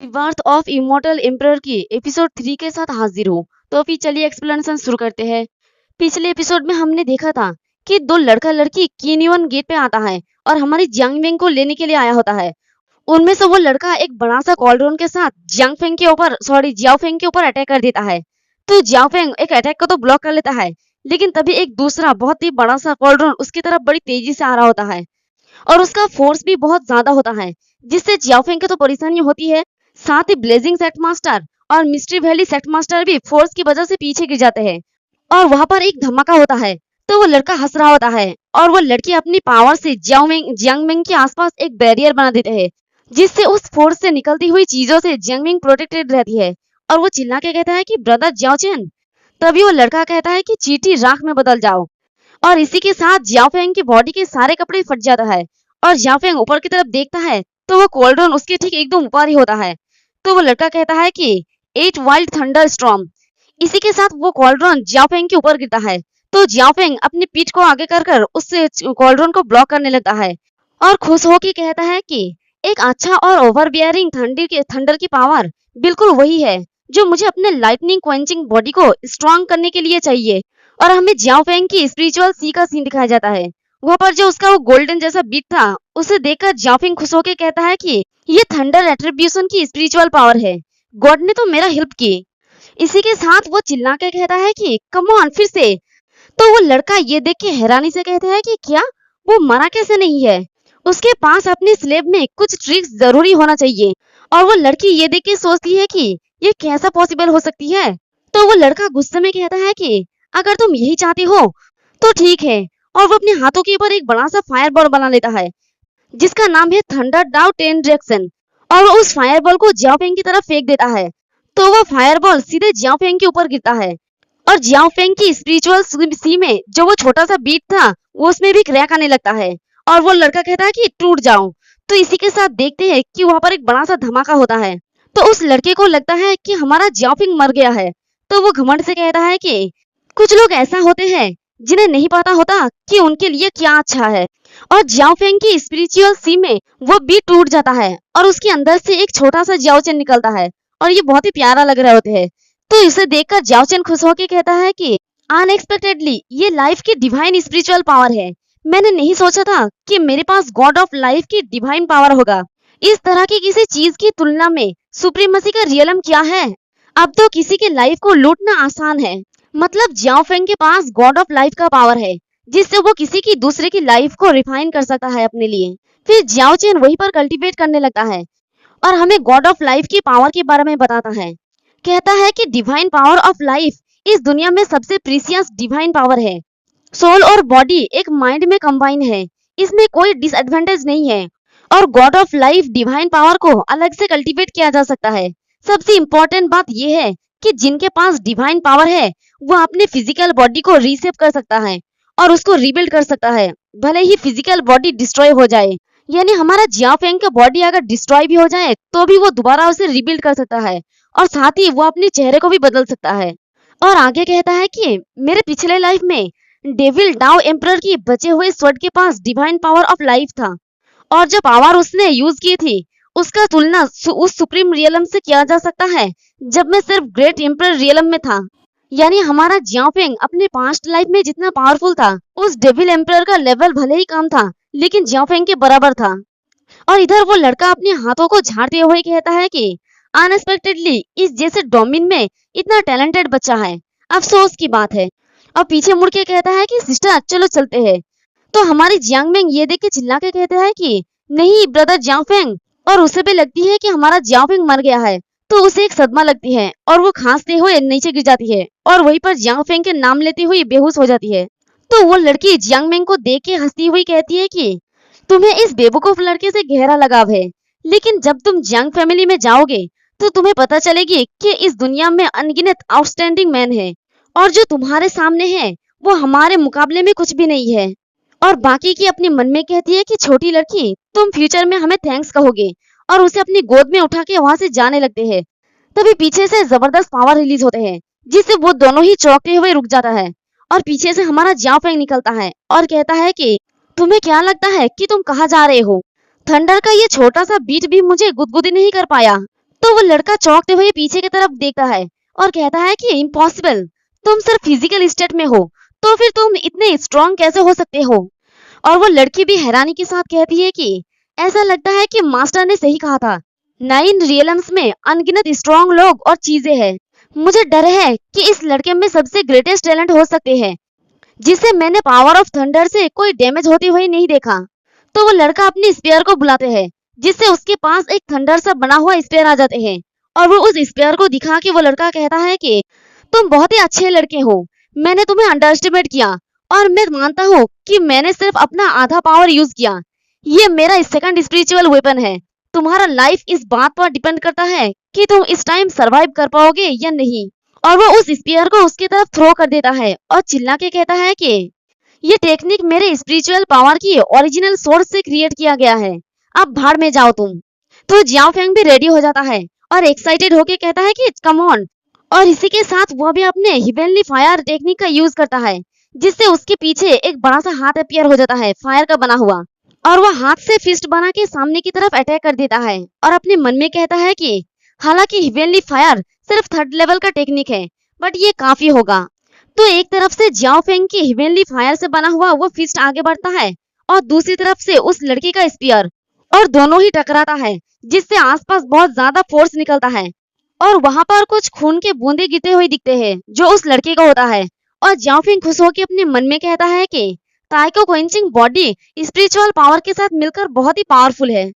Birth of immortal emperor की episode 3 के साथ हाजिर हूँ। तो अभी चलिए एक्सप्लेनेशन शुरू करते हैं। पिछले एपिसोड में हमने देखा था कि दो लड़का लड़की कीनियन गेट पे आता है और हमारी जियांग फेंग को लेने के लिए आया होता है। उनमें से वो लड़का एक बड़ा सा कॉल्ड्रोन के साथ जियाओ फेंग के ऊपर अटैक कर देता है। तो जियाओ फेंग एक अटैक को तो ब्लॉक कर लेता है, लेकिन तभी एक दूसरा बहुत ही बड़ा सा कॉल्ड्रोन उसकी तरफ बड़ी तेजी से आ रहा होता है और उसका फोर्स भी बहुत ज्यादा होता है, जिससे जियाओ फेंग को तो परेशानी होती है। साथ ही ब्लेजिंग सेक्ट मास्टर और मिस्ट्री वैली सेक्ट मास्टर भी फोर्स की वजह से पीछे गिर जाते हैं और वहां पर एक धमाका होता है। तो वो लड़का हंस रहा होता है और वो लड़की अपनी पावर से जियांग मेंग के आसपास एक बैरियर बना देते हैं, जिससे उस फोर्स से निकलती हुई चीजों से जियांग मेंग प्रोटेक्टेड रहती है। और वो चिल्ला के कहता है कि ब्रदर जियाओ चेन। तभी वो लड़का कहता है कि चींटी राख में बदल जाओ। और इसी के साथ जियाओ फेंग की बॉडी के सारे कपड़े फट जाता है और जियाओ फेंग ऊपर की तरफ देखता है तो वो कोल्ड्रोन उसके ठीक एकदम ऊपर ही होता है। तो वो लड़का कहता है कि 8 वाइल्ड थंडर स्टॉर्म। इसी के साथ वो कोल्ड्रोन जियाओ फेंग के ऊपर गिरता है। तो जियाओ फेंग अपनी पीठ को आगे कर उससे कोल्ड्रोन को ब्लॉक करने लगता है और खुश होकर कहता है कि एक अच्छा और ओवरबियरिंग थंडर की पावर बिल्कुल वही है जो मुझे अपने लाइटनिंग क्वेंचिंग बॉडी को स्ट्रॉन्ग करने के लिए चाहिए। और हमें जियाओ फेंग की स्पिरिचुअल सी का सीन दिखाया जाता है। वहां पर जो उसका वो गोल्डन जैसा बीट था उसे देखकर जियाओ फेंग खुश होकर कहता है कि ये थंडर एट्रीब्यूशन की स्पिरिचुअल पावर है, गॉड ने तो मेरा हेल्प की। इसी के साथ वो चिल्ला के कहता है कि कम ऑन फिर से। तो वो लड़का ये देख के हैरानी से कहता है कि क्या वो मरा कैसे नहीं है, उसके पास अपने स्लेब में कुछ ट्रिक्स जरूरी होना चाहिए। और वो लड़की ये देख के सोचती है कि ये कैसा पॉसिबल हो सकती है। तो वो लड़का गुस्से में कहता है कि अगर तुम यही चाहती हो तो ठीक है। और वो अपने हाथों के ऊपर एक बड़ा सा फायर बॉल बना लेता है जिसका नाम है थंडर डाउ 10 डायरेक्शन और वो उस फायर बॉल को जियाओ फेंग की तरफ फेंक देता है। तो वो फायर बॉल सीधे जियाओ फेंग के ऊपर गिरता है और जियाओ फेंग की स्पिरिचुअल सी में जो वो छोटा सा बीट था वो उसमें भी क्रैक आने लगता है और वो लड़का कहता है कि टूट जाओ। तो इसी के साथ देखते हैं कि वहां पर एक बड़ा सा धमाका होता है। तो उस लड़के को लगता है कि हमारा जियाओ फेंग मर गया है। तो वो घमंड से कहता है कि कुछ लोग ऐसा होते हैं जिन्हें नहीं पता होता कि उनके लिए क्या अच्छा है। और जियाओ फेंग की स्पिरिचुअल सी में वो बीट टूट जाता है और उसके अंदर से एक छोटा सा जियाओ चेन निकलता है और ये बहुत ही प्यारा लग रहे होते हैं। तो इसे देखकर जियाओ चेन खुश होकर कहता है कि अनएक्सपेक्टेडली ये लाइफ की डिवाइन स्पिरिचुअल पावर है। मैंने नहीं सोचा था कि मेरे पास गॉड ऑफ लाइफ की डिवाइन पावर होगा। इस तरह की किसी चीज की तुलना में सुप्रीमेसी का रियलम क्या है। अब तो किसी के लाइफ को लूटना आसान है। मतलब जियाओ फेंग के पास गॉड ऑफ लाइफ का पावर है जिससे वो किसी की दूसरे की लाइफ को रिफाइन कर सकता है अपने लिए। फिर जियाओ चेन वहीं पर कल्टीवेट करने लगता है और हमें गॉड ऑफ लाइफ की पावर के बारे में बताता है। कहता है कि डिवाइन पावर ऑफ लाइफ इस दुनिया में सबसे प्रीसियस डिवाइन पावर है। सोल और बॉडी एक माइंड में कंबाइन है, इसमें कोई डिसएडवांटेज नहीं है और God of life divine power को अलग से कल्टीवेट किया जा सकता है। सबसे इम्पोर्टेंट बात यह है कि जिनके पास डिवाइन पावर है वो अपने फिजिकल बॉडी को रीसेप कर सकता है और उसको रीबिल्ड कर सकता है, भले ही फिजिकल बॉडी डिस्ट्रॉय हो जाए। यानी हमारा जियाओ फेंग का बॉडी अगर डिस्ट्रॉय भी हो जाए तो भी वो दोबारा उसे रीबिल्ड कर सकता है और साथ ही वो अपने चेहरे को भी बदल सकता है। और आगे कहता है कि मेरे पिछले लाइफ में डेविल डाउ एम्परर की बचे हुए स्वर्ड के पास डिवाइन पावर ऑफ लाइफ था और जो पावर उसने यूज की थी उसका तुलना उस सुप्रीम रियलम से किया जा सकता है जब मैं सिर्फ ग्रेट एम्परर रियलम में था। यानी हमारा जियाओ फेंग अपने पास्ट लाइफ में जितना पावरफुल था उस डेविल एम्परर का लेवल भले ही कम था लेकिन जियाओ फेंग के बराबर था। और इधर वो लड़का अपने हाथों को झाड़ते हुए कहता है कि अनएक्सपेक्टेडली इस जैसे डोमिन में इतना टैलेंटेड बच्चा है, अफसोस की बात है। और पीछे मुड़ के कहता है कि सिस्टर चलो चलते हैं। तो हमारी जियांग मेंग ये देख के चिल्ला के कहता है कि नहीं ब्रदर जियाओ फेंग। और उसे भी लगती है कि हमारा जियाओ फेंग मर गया है। तो उसे एक सदमा लगती है और वो खांसते हुए नीचे गिर जाती है और वहीं पर जियांग फेंग के नाम लेती हुई बेहोश हो जाती है। तो वो लड़की जियांग मेंग को देख के हंसती हुई कहती है कि तुम्हें इस बेवकूफ लड़के से गहरा लगाव है, लेकिन जब तुम जियांग फैमिली में जाओगे तो तुम्हें पता चलेगी कि इस दुनिया में अनगिनत आउटस्टैंडिंग मैन है और जो तुम्हारे सामने है वो हमारे मुकाबले में कुछ भी नहीं है। और बाकी की अपने मन में कहती है कि छोटी लड़की तुम फ्यूचर में हमें थैंक्स कहोगे और उसे अपनी गोद में उठा के वहां से जाने लगते हैं। तभी पीछे से जबरदस्त पावर रिलीज होते हैं जिससे वो दोनों ही चौंकते हुए रुक जाता है और पीछे से हमारा जियाओ फेंग निकलता है और कहता है कि तुम्हें क्या लगता है कि तुम कहाँ जा रहे हो। थंडर का ये छोटा सा बीट भी मुझे गुदगुदी नहीं कर पाया। तो वो लड़का चौंकते हुए पीछे की तरफ देखता है और कहता है कि इम्पॉसिबल, तुम सिर्फ फिजिकल स्टेट में हो, तो फिर तुम इतने स्ट्रांग कैसे हो सकते हो? और वो लड़की भी हैरानी के साथ कहती है कि ऐसा लगता है कि मास्टर ने सही कहा था, 9 रियलम्स में अनगिनत स्ट्रांग लोग और चीजें हैं। मुझे डर है कि इस लड़के में सबसे ग्रेटेस्ट टैलेंट हो सकते हैं जिसे मैंने पावर ऑफ थंडर से कोई डैमेज होती हुई नहीं देखा। तो वो लड़का अपने स्पेयर को बुलाते हैं, जिससे उसके पास एक थंडर सा बना हुआ स्पेयर आ जाते हैं और वो उस स्पेयर को दिखा के वो लड़का कहता है कि तुम बहुत ही अच्छे लड़के हो, मैंने तुम्हें अंडर एस्टिमेट किया और मैं मानता हूँ कि मैंने सिर्फ अपना आधा पावर यूज किया। ये मेरा सेकंड स्पिरिचुअल वेपन है। तुम्हारा लाइफ इस बात पर डिपेंड करता है कि तुम इस टाइम सरवाइव कर पाओगे या नहीं। और वो उस स्पीयर को उसकी तरफ थ्रो कर देता है और चिल्ला के कहता है कि ये टेक्निक मेरे स्पिरिचुअल पावर की ओरिजिनल सोर्स से क्रिएट किया गया है, अब भाड़ में जाओ तुम। तो जियाओ फेंग भी रेडी हो जाता है और एक्साइटेड होके कहता है कि कम ऑन, और इसी के साथ वो भी अपने हिवेनली फायर टेक्निक का यूज करता है, जिससे उसके पीछे एक बड़ा सा हाथ अपीयर हो जाता है फायर का बना हुआ, और वह हाथ से फिस्ट बना के सामने की तरफ अटैक कर देता है और अपने मन में कहता है कि हालांकि हिवेनली फायर सिर्फ 3rd लेवल का टेक्निक है, बट ये काफी होगा। तो एक तरफ से जियाओ फेंग की हिवेनली फायर से बना हुआ वो फिस्ट आगे बढ़ता है और दूसरी तरफ से उस लड़की का स्पीयर, और दोनों ही टकराता है, जिससे आसपास बहुत ज्यादा फोर्स निकलता है और वहां पर कुछ खून के बूंदे गिरते हुए दिखते हैं जो उस लड़के का होता है। और जियाओ फेंग खुश होकर अपने मन में कहता है कि ताइको क्वेंचिंग बॉडी स्पिरिचुअल पावर के साथ मिलकर बहुत ही पावरफुल है।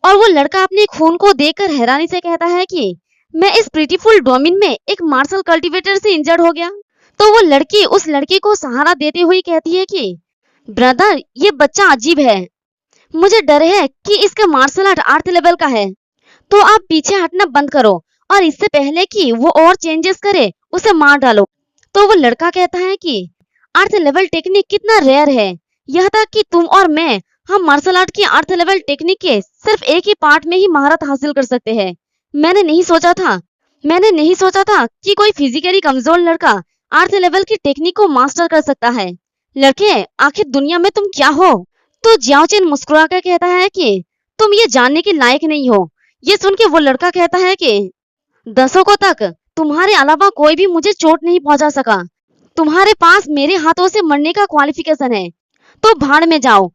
और वो लड़का अपने खून को देखकर हैरानी से कहता है कि मैं इस प्रीटीफुल डोमिन में एक मार्शल कल्टीवेटर से इंजर्ड हो गया। तो वो लड़की उस लड़के को सहारा देते हुए कहती है कि ब्रदर, ये बच्चा अजीब है, मुझे डर है कि इसका मार्शल आर्ट 8th लेवल का है, तो आप पीछे हटना बंद करो और इससे पहले कि वो और चेंजेस करे उसे मार डालो। तो वो लड़का कहता है कि 8th लेवल टेक्निक कितना रेयर है, यह तक कि तुम और मैं हम मार्शल आर्ट की 8th लेवल टेक्निक के सिर्फ एक ही पार्ट में ही महारत हासिल कर सकते हैं। मैंने नहीं सोचा था कि कोई फिजिकली कमजोर लड़का 8th लेवल की टेक्निक को मास्टर कर सकता है। लड़के, आखिर दुनिया में तुम क्या हो? तो जियाओ चेन मुस्कुरा कर कहता है कि तुम ये जानने के लायक नहीं हो। ये सुन के वो लड़का कहता है कि दशकों तक तुम्हारे अलावा कोई भी मुझे चोट नहीं पहुंचा सका, तुम्हारे पास मेरे हाथों से मरने का क्वालिफिकेशन है, तो भाड़ में जाओ।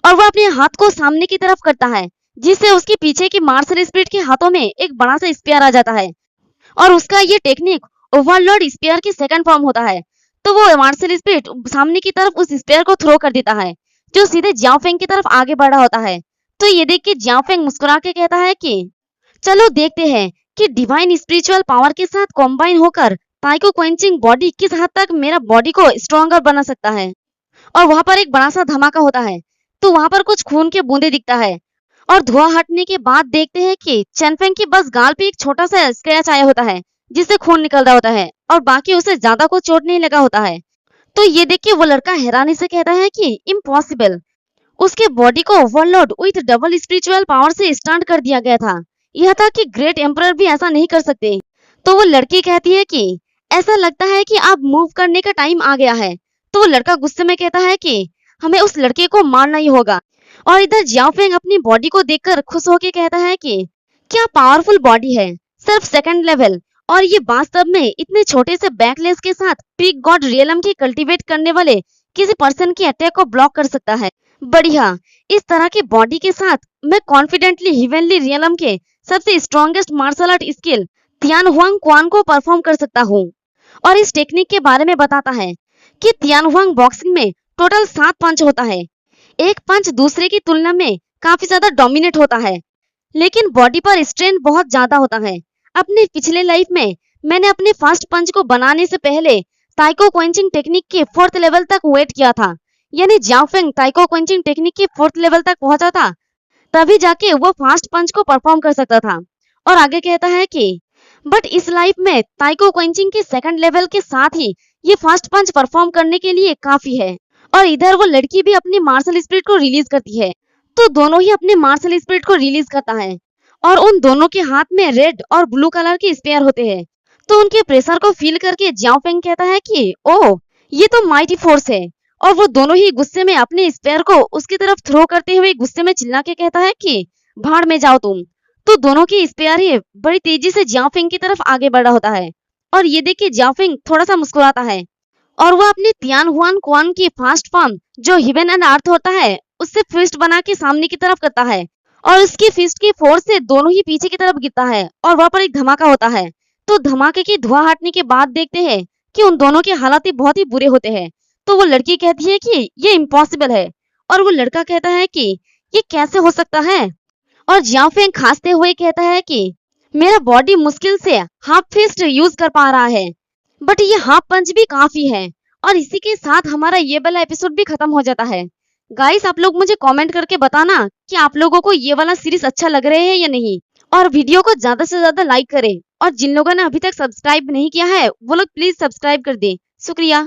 और वो अपने हाथ को सामने की तरफ करता है, जिससे उसके पीछे की मार्शल स्पिरिट के हाथों में एक बड़ा सा स्पीयर आ जाता है और उसका ये टेक्निक ओवरलॉर्ड स्पीयर की सेकंड फॉर्म होता है। तो वो मार्शल स्पिरिट सामने की तरफ उस स्पीयर को थ्रो कर देता है, जो सीधे जियाओ फेंग की तरफ आगे बढ़ रहा होता है। तो ये देख के जियाओ फेंग मुस्कुरा के कहता है कि चलो देखते हैं कि डिवाइन स्पिरिचुअल पावर के साथ कॉम्बाइन होकर ताइको क्वेंचिंग बॉडी किस हद तक मेरा बॉडी को स्ट्रॉन्गर बना सकता है। और वहां पर एक बड़ा सा धमाका होता है, तो वहां पर कुछ खून के बूंदे दिखता है और धुआं हटने के बाद देखते हैं कि चेनफेंग की बस गाल पे एक छोटा सा स्क्रैच आया होता है, जिससे खून निकल रहा होता है और बाकी उसे ज्यादा कुछ चोट नहीं लगा होता है। तो ये देख के वो लड़का हैरानी से कहता है कि इम्पॉसिबल, उसके बॉडी को overload with double spiritual power से स्टंट कर दिया गया था, यह था कि ग्रेट एम्परर भी ऐसा नहीं कर सकते। तो वो लड़की कहती है कि ऐसा लगता है कि अब मूव करने का टाइम आ गया है। तो वो लड़का गुस्से में कहता है कि हमें उस लड़के को मारना ही होगा। और इधर जियाओ फेंग अपनी बॉडी को देखकर खुश होकर कहता है कि क्या पावरफुल बॉडी है, सिर्फ 2nd लेवल, और ये वास्तव में इतने छोटे से बैकलेस के साथ पीक गॉड रियलम की कल्टीवेट करने वाले किसी पर्सन की अटैक को ब्लॉक कर सकता है। बढ़िया, इस तरह की बॉडी के साथ मैं कॉन्फिडेंटली हिवेनली रियलम के सबसे strongest martial art skill Tian Huang Quan को परफॉर्म कर सकता हूँ। और इस टेक्निक के बारे में बताता है कि तियान हुआंग बॉक्सिंग में टोटल 7 पंच होता है। एक पंच दूसरे की तुलना में काफी ज्यादा डोमिनेट होता है, लेकिन बॉडी पर स्ट्रेन बहुत ज्यादा होता है। अपने पिछले लाइफ में मैंने अपने फर्स्ट पंच को बनाने से पहले ताइको क्वेंचिंग टेक्निक के 4th लेवल तक वेट किया था, यानी जियाओ फेंग ताइको क्वेंचिंग टेक्निक के 4th लेवल तक पहुंचा था, तभी जाके वो फास्ट पंच को परफॉर्म कर सकता था। और आगे कहता है कि बट इस लाइफ में ताइको क्वेंचिंग के 2nd लेवल के साथ ही ये फास्ट पंच परफॉर्म करने के लिए काफी है। और इधर वो लड़की भी अपनी मार्शल स्पिरिट को रिलीज करती है, तो दोनों ही अपने मार्शल स्पिरिट को रिलीज करता है और उन दोनों के हाथ में रेड और ब्लू कलर के स्पेयर होते हैं। तो उनके प्रेशर को फील करके जियाओ फेंग कहता है कि ओह, ये तो माइटी फोर्स है। और वो दोनों ही गुस्से में अपने स्पेयर को उसकी तरफ थ्रो करते हुए गुस्से में चिल्ला के कहता है कि भाड़ में जाओ तुम। तो दोनों की स्पेयर ही बड़ी तेजी से जियाफिंग की तरफ आगे बढ़ रहा होता है और ये देख के जियाफिंग थोड़ा सा मुस्कुराता है और वह अपनी तियान हुआन क्वान की फास्ट फॉर्म जो हिवेन एंड अर्थ होता है उससे फिस्ट बना के सामने की तरफ करता है और उसकी फिस्ट की फोर्स से दोनों ही पीछे की तरफ गिरता है और वहां पर एक धमाका होता है। तो धमाके की धुआं हटने के बाद देखते हैं कि उन दोनों के हालात ही बहुत ही बुरे होते हैं। तो वो लड़की कहती है कि ये इम्पॉसिबल है और वो लड़का कहता है कि ये कैसे हो सकता है और जियाफेंग खांसते हुए कहता है कि मेरा बॉडी मुश्किल से हाफ फिस्ट यूज कर पा रहा है बट ये हाफ पंच भी काफी है। और इसी के साथ हमारा ये वाला एपिसोड भी खत्म हो जाता है। गाइस आप लोग मुझे कमेंट करके बताना कि आप लोगों को ये वाला सीरीज अच्छा लग रहा है या नहीं और वीडियो को ज्यादा से ज्यादा लाइक करें और जिन लोगों ने अभी तक सब्सक्राइब नहीं किया है वो लोग प्लीज सब्सक्राइब कर दें। शुक्रिया।